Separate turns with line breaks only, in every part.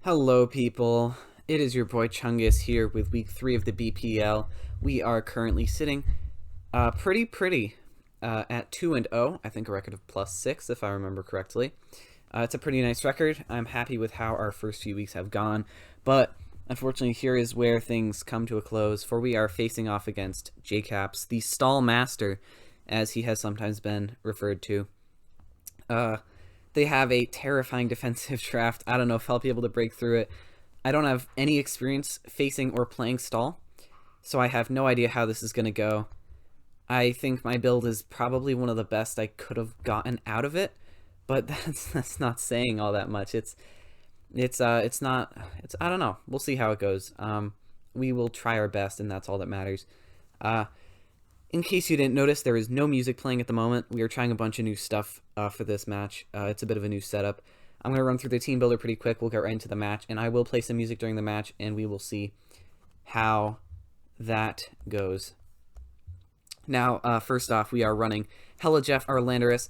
Hello, people. It is your boy Chungus here with week 3 of the BPL. We are currently sitting pretty at 2-0. I think a record of +6 if I remember correctly. It's a pretty nice record. I'm happy with how our first few weeks have gone, but unfortunately here is where things come to a close, for we are facing off against JCaps, the stall master, as he has sometimes been referred to. They have a terrifying defensive draft. I don't know if I'll be able to break through it. I don't have any experience facing or playing stall, so I have no idea how this is going to go. I think my build is probably one of the best I could have gotten out of it, but that's not saying all that much. It's not it's I don't know. We'll see how it goes. We will try our best, and that's all that matters. In case you didn't notice, there is no music playing at the moment. We are trying a bunch of new stuff for this match. It's a bit of a new setup. I'm going to run through the team builder pretty quick. We'll get right into the match, and I will play some music during the match, and we will see how that goes. Now, first off, we are running Hella Jeff, our Landorus.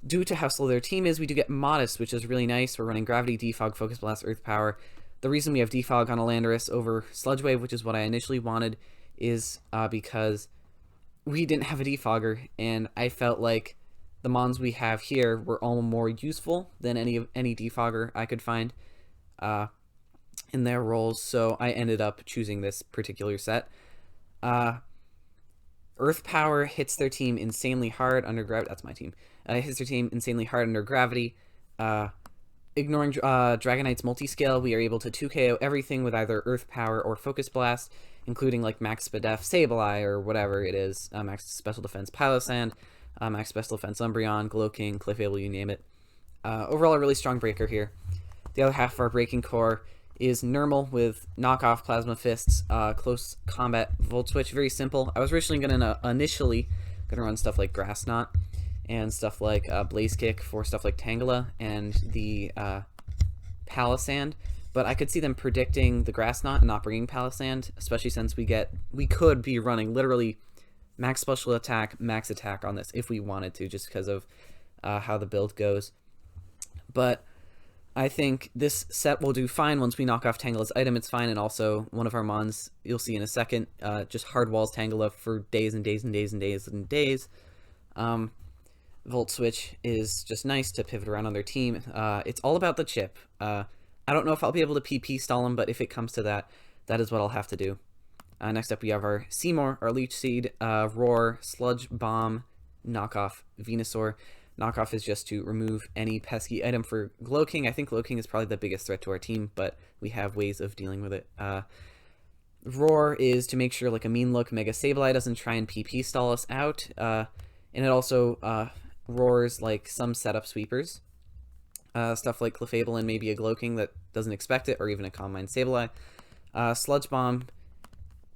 Due to how slow their team is, we do get Modest, which is really nice. We're running Gravity, Defog, Focus Blast, Earth Power. The reason we have Defog on a Landorus over Sludge Wave, which is what I initially wanted, is because we didn't have a defogger, and I felt like the mons we have here were all more useful than any defogger I could find in their roles, so I ended up choosing this particular set. Earth Power hits their team insanely hard under gravity. That's my team. Hits their team insanely hard under gravity. Ignoring Dragonite's multi-scale, we are able to 2KO everything with either Earth Power or Focus Blast, including like Max Spadef, Sableye, or whatever it is, Max Special Defense Palossand, Max Special Defense Umbreon, Gloking, Clefable, you name it. Overall, a really strong breaker here. The other half of our breaking core is Nermal with knockoff Plasma Fists, close combat Volt Switch, very simple. I was originally gonna run stuff like Grass Knot and stuff like Blaze Kick for stuff like Tangela and the Palossand, but I could see them predicting the Grass Knot and not bringing Palossand, especially since we could be running literally max special attack, max attack on this if we wanted to, just because of how the build goes. But I think this set will do fine once we knock off Tangela's item. It's fine, and also one of our mons, you'll see in a second, just hard walls Tangela for days and days and days and days and days. Volt Switch is just nice to pivot around on their team. It's all about the chip. I don't know if I'll be able to PP stall him, but if it comes to that, that is what I'll have to do. Next up, we have our Seymour, our Leech Seed, Roar, Sludge Bomb, Knockoff, Venusaur. Knockoff is just to remove any pesky item for Gloking. I think Gloking is probably the biggest threat to our team, but we have ways of dealing with it. Roar is to make sure like a mean look Mega Sableye doesn't try and PP stall us out, and it also roars like some setup sweepers. Stuff like Clefable and maybe a Gloking that doesn't expect it, or even a Calm Mind Sableye. Sludge Bomb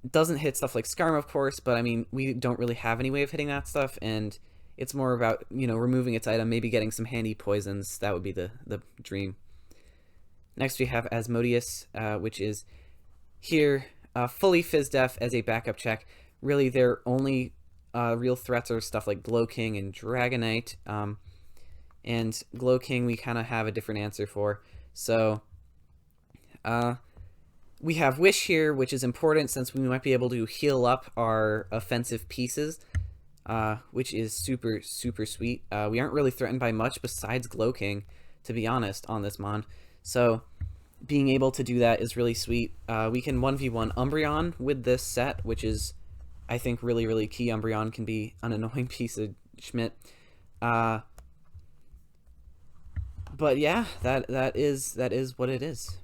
doesn't hit stuff like Skarm, of course, but I mean, we don't really have any way of hitting that stuff, and it's more about, removing its item, maybe getting some handy poisons. That would be the dream. Next we have Asmodeus, which is here, fully Fizz-Def as a backup check. Really, their only real threats are stuff like Gloking and Dragonite, and Gloking we kind of have a different answer for. So we have Wish here, which is important since we might be able to heal up our offensive pieces, which is super, super sweet. We aren't really threatened by much besides Gloking, to be honest, on this mon. So being able to do that is really sweet. We can 1v1 Umbreon with this set, which is, I think, really, really key. Umbreon can be an annoying piece of Schmidt. But yeah, that is what it is.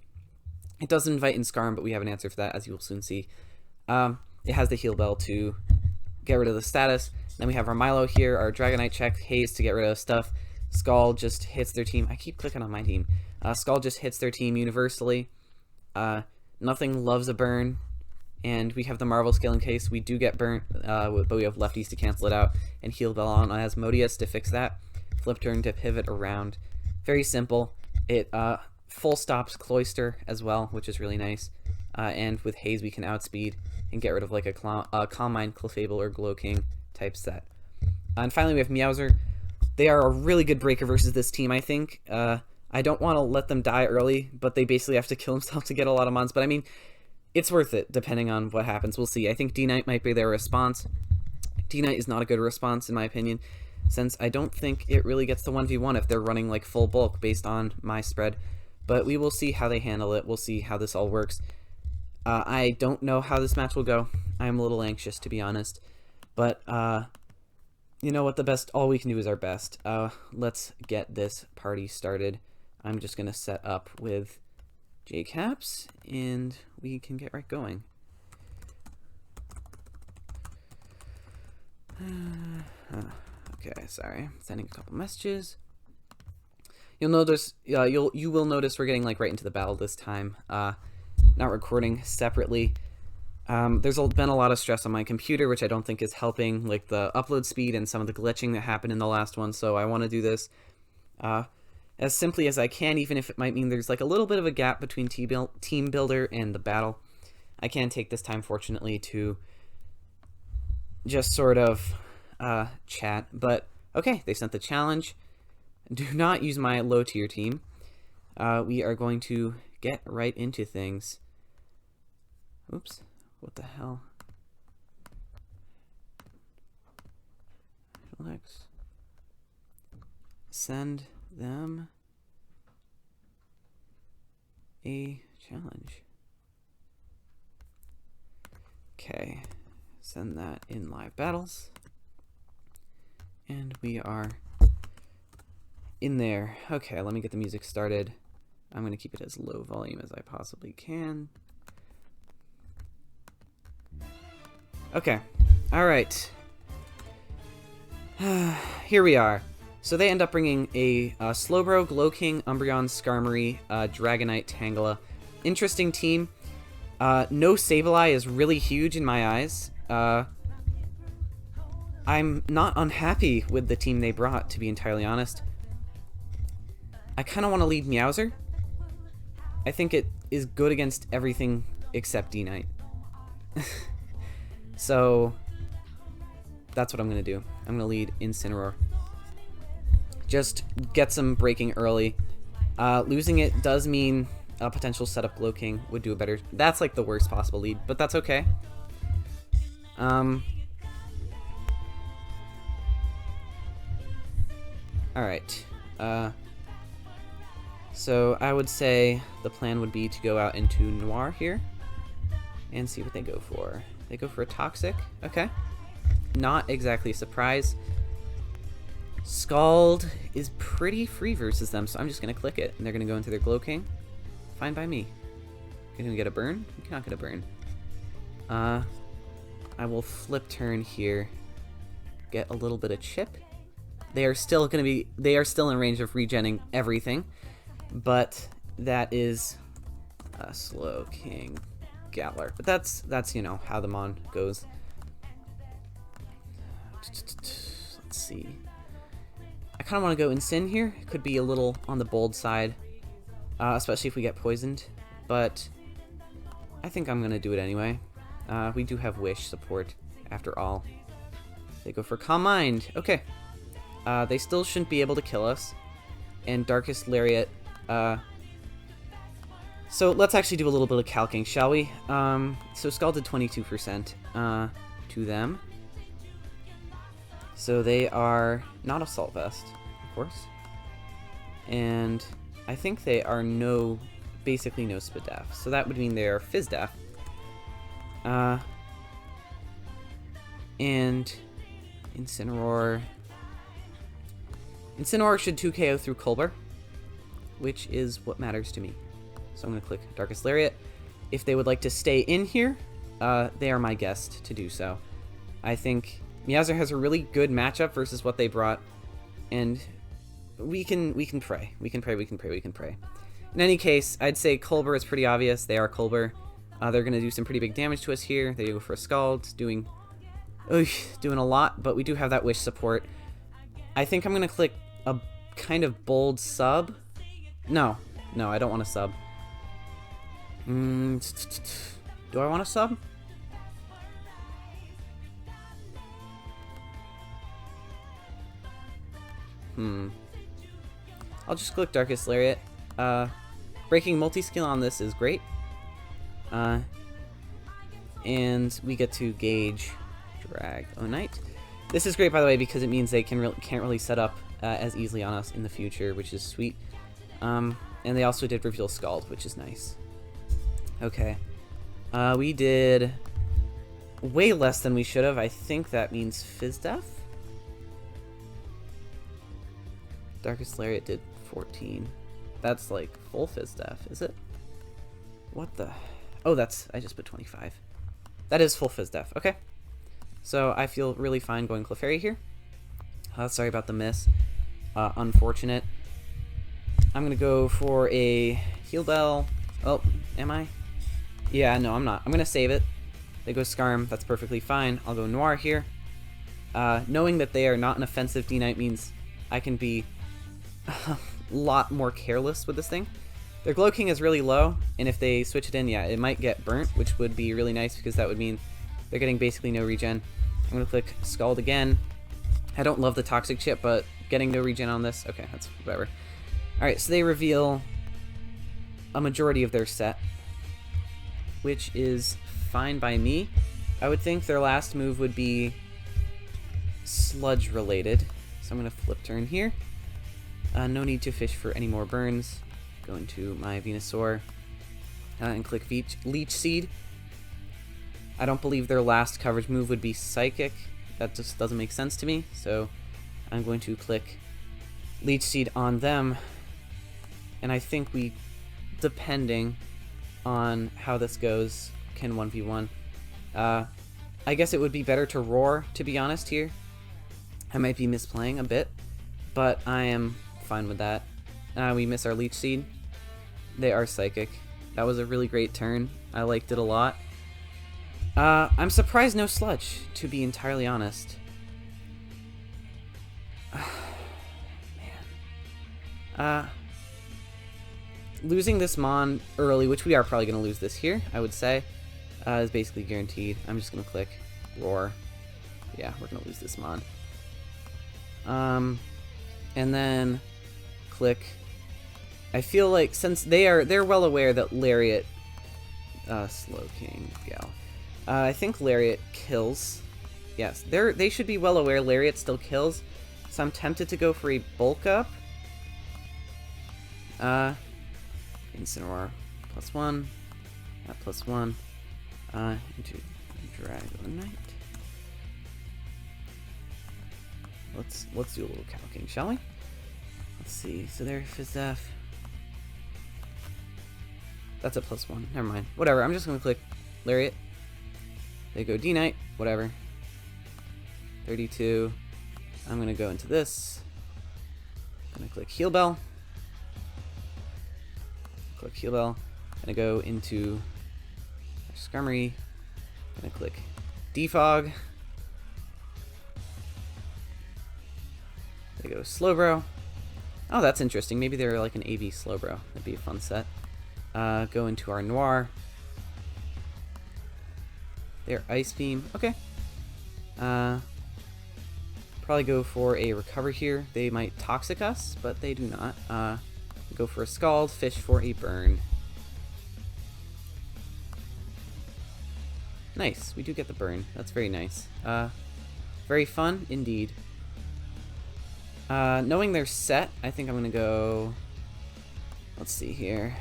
It does invite in Skarm, but we have an answer for that, as you will soon see. It has the Heal Bell to get rid of the status. Then we have our Milo here, our Dragonite check, Haze to get rid of stuff. Skull just hits their team. I keep clicking on my team. Skull just hits their team universally. Nothing loves a burn. And we have the Marvel Skill in case we do get burnt, but we have lefties to cancel it out. And Heal Bell on Asmodeus to fix that. Flip turn to pivot around. Very simple. It full stops Cloyster as well, which is really nice. And with Haze we can outspeed and get rid of like a Calm Mind, Clefable, or Gloking type set. And finally we have Meowser. They are a really good breaker versus this team, I think. I don't want to let them die early, but they basically have to kill themselves to get a lot of mons. But I mean, it's worth it depending on what happens. We'll see. I think D-Knight might be their response. D-Knight is not a good response in my opinion, since I don't think it really gets the 1v1 if they're running like full bulk based on my spread. But we will see how they handle it. We'll see how this all works. I don't know how this match will go. I'm a little anxious, to be honest. But, you know what? All we can do is our best. Let's get this party started. I'm just going to set up with JCaps, and we can get right going. Okay, sorry. Sending a couple messages. You'll notice, you will notice we're getting like right into the battle this time. Not recording separately. There's been a lot of stress on my computer, which I don't think is helping, like the upload speed and some of the glitching that happened in the last one. So I want to do this as simply as I can, even if it might mean there's like a little bit of a gap between team builder and the battle. I can take this time, fortunately, to just sort of chat. But okay, they sent the challenge. Do not use my low tier team. We are going to get right into things. Oops, what the hell? Alex, send them a challenge. Okay, send that in live battles. And we are in there. Okay, let me get the music started. I'm going to keep it as low volume as I possibly can. Okay, alright. Here we are. So they end up bringing a Slowbro, Glowking, Umbreon, Skarmory, Dragonite, Tangela. Interesting team. No Sableye is really huge in my eyes. I'm not unhappy with the team they brought, to be entirely honest. I kind of want to lead Meowser. I think it is good against everything except D-Knight. So that's what I'm going to do. I'm going to lead Incineroar. Just get some breaking early. Losing it does mean a potential setup Glowking would do a better... That's like the worst possible lead, but that's okay. Alright. So I would say the plan would be to go out into Noir here and see what they go for. They go for a Toxic. Okay. Not exactly a surprise. Scald is pretty free versus them, so I'm just going to click it. And they're going to go into their Glowking. Fine by me. Can we get a burn? We cannot get a burn. I will flip turn here. Get a little bit of chip. They are still in range of regenning everything. But that is a slow King Gattler. But that's you know how the mon goes. Let's see. I kind of want to go Incin here. It could be a little on the bold side, especially if we get poisoned. But I think I'm gonna do it anyway. We do have Wish support after all. They go for Calm Mind. Okay. They still shouldn't be able to kill us. And Darkest Lariat. So let's actually do a little bit of calcing, shall we? So Scald did 22% to them. So they are not Assault Vest, of course. And I think they are basically no Spadef. So that would mean they are Fizdef. And Incineroar. Incineroar should 2KO through Colbur, which is what matters to me. So I'm going to click Darkest Lariat. If they would like to stay in here, they are my guest to do so. I think Meowser has a really good matchup versus what they brought, and we can pray. We can pray. In any case, I'd say Colbur is pretty obvious. They are Colbur. They're going to do some pretty big damage to us here. They go for a Scald, doing a lot, but we do have that Wish support. I think I'm going to click a kind of bold sub. No, I don't want to sub. Do I want to sub? I'll just click Darkest Lariat. Breaking multi-skill on this is great. And we get to gauge Dragonite. This is great, by the way, because it means they can't really set up as easily on us in the future, which is sweet. And they also did reveal Scald, which is nice. Okay. We did way less than we should have. I think that means Fizdef. Darkest Lariat did 14. That's like full Fizdef, is it? What the? Oh, I just put 25. That is full Fizdef. Okay. So I feel really fine going Clefairy here. Sorry about the miss. Unfortunate. I'm going to go for a Heal Bell. Oh, am I? Yeah, no, I'm not. I'm going to save it. They go Scarm. That's perfectly fine. I'll go Noir here. Knowing that they are not an offensive D-Knight means I can be a lot more careless with this thing. Their Glow King is really low, and if they switch it in, yeah, it might get burnt, which would be really nice because that would mean they're getting basically no regen. I'm going to click Scald again. I don't love the Toxic Chip, but getting no regen on this, okay, that's whatever. Alright, so they reveal a majority of their set, which is fine by me. I would think their last move would be Sludge related, so I'm going to flip turn here. No need to fish for any more burns. Go into my Venusaur and click Leech Seed. I don't believe their last coverage move would be Psychic. That just doesn't make sense to me, so I'm going to click Leech Seed on them. And I think we, depending on how this goes, can 1v1. I guess it would be better to Roar, to be honest here. I might be misplaying a bit, but I am fine with that. We miss our Leech Seed. They are Psychic. That was a really great turn. I liked it a lot. I'm surprised no Sludge, to be entirely honest. Man. Losing this Mon early, which we are probably going to lose this here, I would say, is basically guaranteed. I'm just going to click Roar. Yeah, we're going to lose this Mon. And then click. I feel like since they're well aware that Lariat, Slow King, Gal. I think Lariat kills. Yes, they should be well aware Lariat still kills. So I'm tempted to go for a bulk up. Incineroar +1, that +1, into Dragonite. Let's do a little calcing, shall we? Let's see. So there, Fizdef. That's a +1. Never mind. Whatever. I'm just gonna click Lariat. They go D-Knight. Whatever. 32. I'm gonna go into this. I'm gonna click Heal Bell. Click Heal Bell. Gonna go into Skarmory. Gonna click Defog. They go Slowbro. Oh, that's interesting. Maybe they're like an AV Slowbro. That'd be a fun set. Go into our Noir. They're Ice Beam. Okay. Probably go for a Recover here. They might Toxic us, but they do not. Go for a Scald, fish for a Burn. Nice. We do get the Burn. That's very nice. Very fun indeed. Knowing they're set, I think I'm going to go... Let's see here.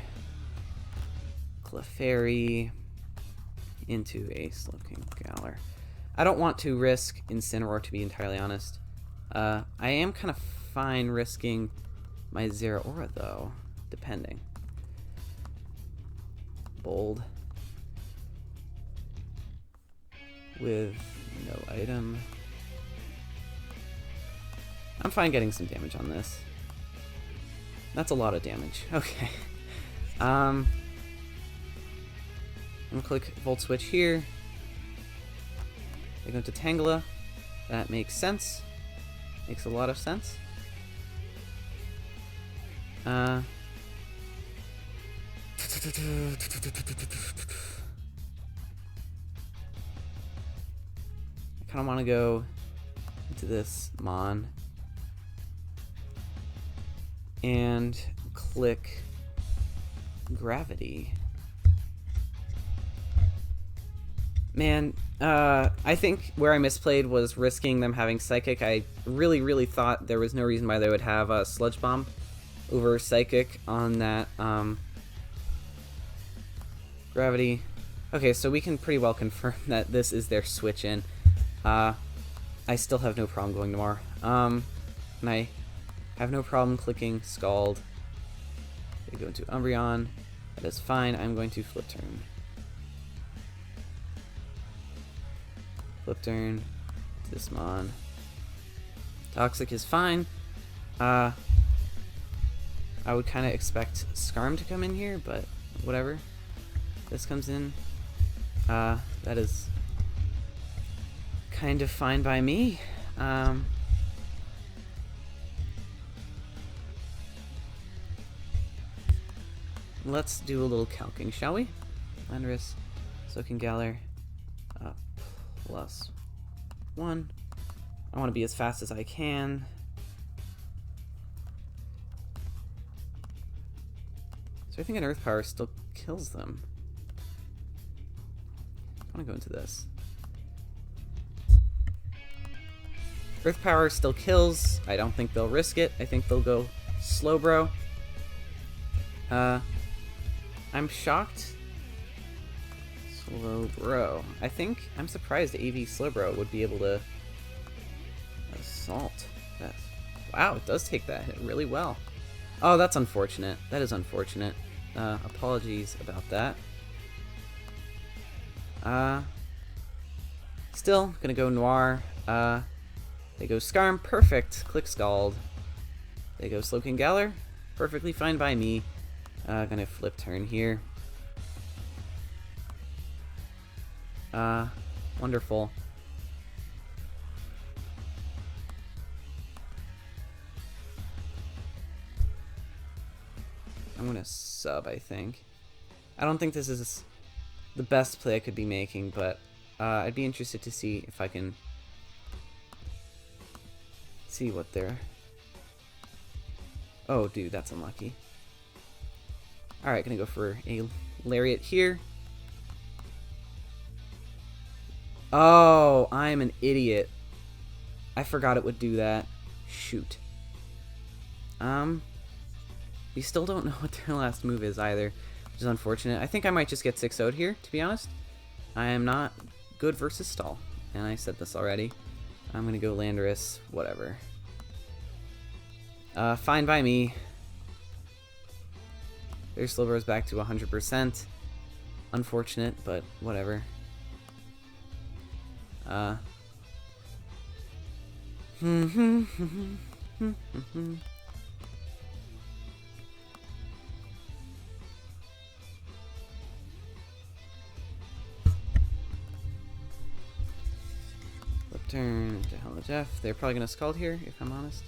Clefairy into a Slowking Galar. I don't want to risk Incineroar, to be entirely honest. I am kind of fine risking my Zeraora, though, depending. Bold. With no item. I'm fine getting some damage on this. That's a lot of damage. Okay. I'm gonna click Volt Switch here. They go to Tangela. That makes sense. Makes a lot of sense. I kind of want to go into this Mon and click Gravity. Man, I think where I misplayed was risking them having Psychic. I really thought there was no reason why they would have a Sludge Bomb over Psychic on that Gravity. Okay, so we can pretty well confirm that this is their switch in. I still have no problem going Noir. And I have no problem clicking Scald. They go into Umbreon. That is fine. I'm going to Flip Turn. Flip Turn. Dismon. Toxic is fine. I would kind of expect Skarm to come in here, but whatever. This comes in. That is kind of fine by me. Let's do a little calcing, shall we? Landorus, Soaking Galar, +1. I want to be as fast as I can. So I think an Earth Power still kills them. I want to go into this. Earth Power still kills. I don't think they'll risk it. I think they'll go Slowbro. I'm shocked. Slowbro. I'm surprised AV Slowbro would be able to assault. Wow, it does take that hit really well. Oh, that's unfortunate. That is unfortunate. Apologies about that. Still gonna go Noir. They go Skarm, perfect. Click Scald. They go Slowking Galar, perfectly fine by me. Gonna Flip Turn here. Wonderful. I'm gonna sub, I think. I don't think this is the best play I could be making, but I'd be interested to see if I can see what they're... Oh, dude, that's unlucky. Alright, gonna go for a Lariat here. Oh, I'm an idiot. I forgot it would do that. Shoot. We still don't know what their last move is either, which is unfortunate. I think I might just get 6-0'd here, to be honest. I am not good versus stall, and I said this already. I'm gonna go Landorus, whatever. Fine by me. Their Slowbro's back to 100%. Unfortunate, but whatever. Flip turn to Hello Jeff. They're probably gonna Scald here, if I'm honest.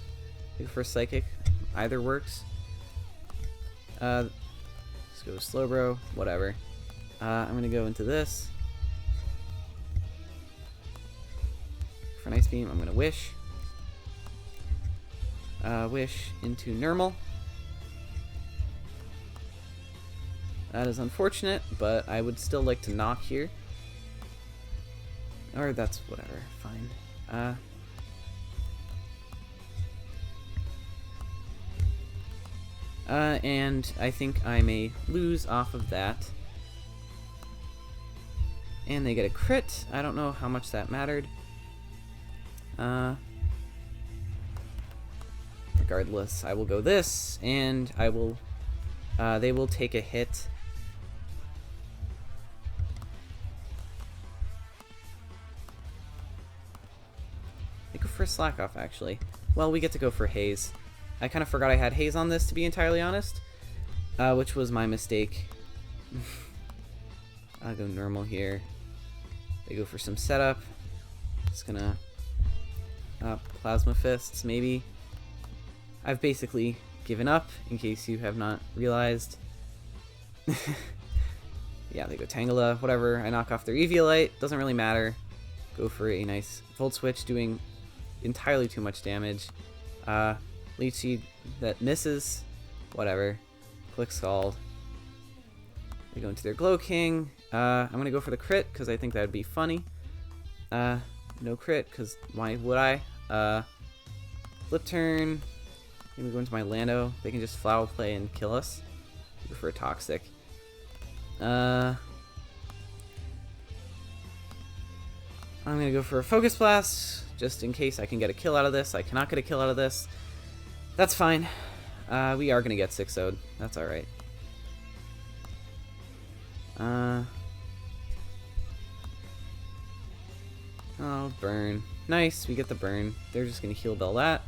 Go for Psychic. Either works. Let's go Slowbro. Whatever. I'm gonna go into this. For an Ice Beam, I'm gonna Wish. Wish into Normal. That is unfortunate, but I would still like to knock here. Or that's whatever, fine. And I think I may lose off of that. And they get a crit. I don't know how much that mattered. Regardless, I will go this, and I will, they will take a hit. They go for a Slack Off, actually. Well, we get to go for Haze. I kind of forgot I had Haze on this, to be entirely honest, which was my mistake. I'll go Normal here. They go for some setup. Just gonna Plasma Fists, maybe. I've basically given up, in case you have not realized. Yeah, they go Tangela, whatever. I knock off their Eviolite, doesn't really matter. Go for a nice Volt Switch, doing entirely too much damage. Leech Seed that misses, whatever. Click Scald. They go into their Glow King. I'm gonna go for the crit because I think that would be funny. No crit because why would I? Flip turn. Maybe go into my Lando. They can just Flower Play and kill us. Go for a Toxic. I'm gonna go for a Focus Blast just in case I can get a kill out of this. I cannot get a kill out of this. That's fine. We are gonna get 6-0'd. That's alright. Oh, burn. Nice, we get the burn. They're just gonna heal bell that,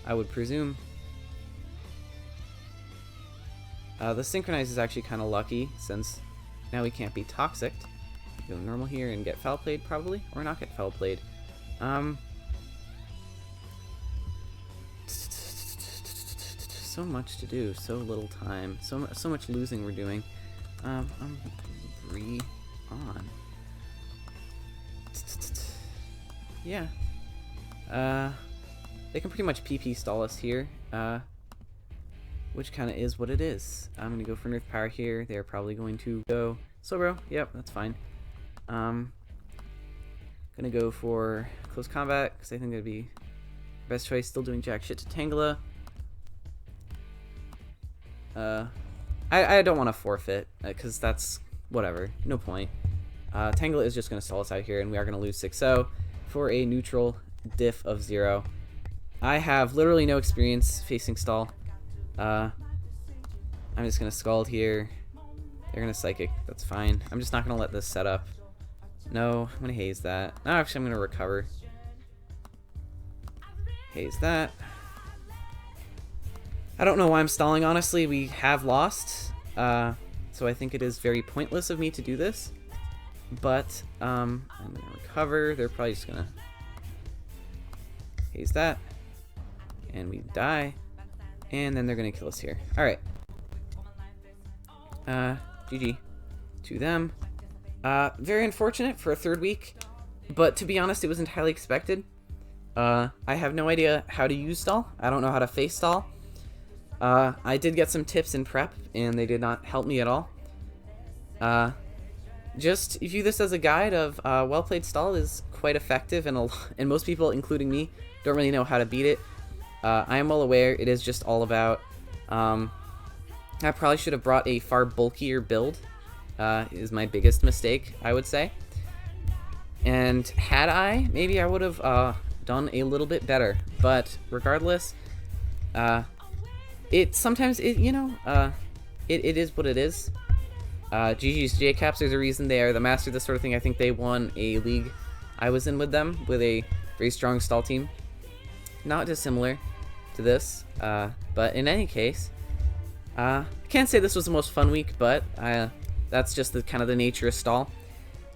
I would presume. The Synchronize is actually kind of lucky, since now we can't be Toxic. Go normal here and get Foul Played, probably? Or not get Foul Played. So much to do, so little time. So much losing we're doing. I'm on. Yeah. They can pretty much PP stall us here, which kind of is what it is. I'm going to go for Nerf Power here. They're probably going to go Slowbro. Yep, that's fine. Going to go for Close Combat, because I think that'd be the best choice. Still doing jack shit to Tangela. I don't want to forfeit, because that's whatever. No point. Tangela is just going to stall us out here, and we are going to lose 6-0 for a neutral diff of 0. I have literally no experience facing stall. I'm just going to Scald here. They're going to Psychic. That's fine. I'm just not going to let this set up. No, I'm going to Haze that. No, actually, I'm going to Recover. Haze that. I don't know why I'm stalling, honestly. We have lost. So I think it is very pointless of me to do this. But I'm going to Recover. They're probably just going to Haze that. And we die. And then they're going to kill us here. Alright. GG to them. Very unfortunate for a third week. But to be honest, it was entirely expected. I have no idea how to use stall. I don't know how to face stall. I did get some tips in prep, and they did not help me at all. Just view this as a guide of well-played stall is quite effective, and most people, including me, don't really know how to beat it. I am well aware it is just all about... I probably should have brought a far bulkier build, is my biggest mistake, I would say. And had I, maybe I would have done a little bit better. But regardless, it is what it is. GG's JCaps, there's a reason they are the master of this sort of thing. I think they won a league I was in with them, with a very strong stall team. Not dissimilar to this, but in any case, I can't say this was the most fun week, but that's just the kind of the nature of stall.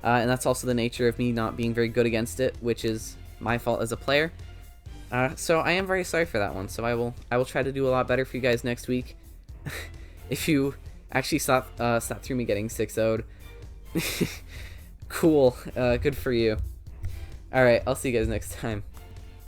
And that's also the nature of me not being very good against it, which is my fault as a player. So I am very sorry for that one. So I will try to do a lot better for you guys next week. If you actually sat through me getting 6-0'd. Cool. Good for you. Alright, I'll see you guys next time.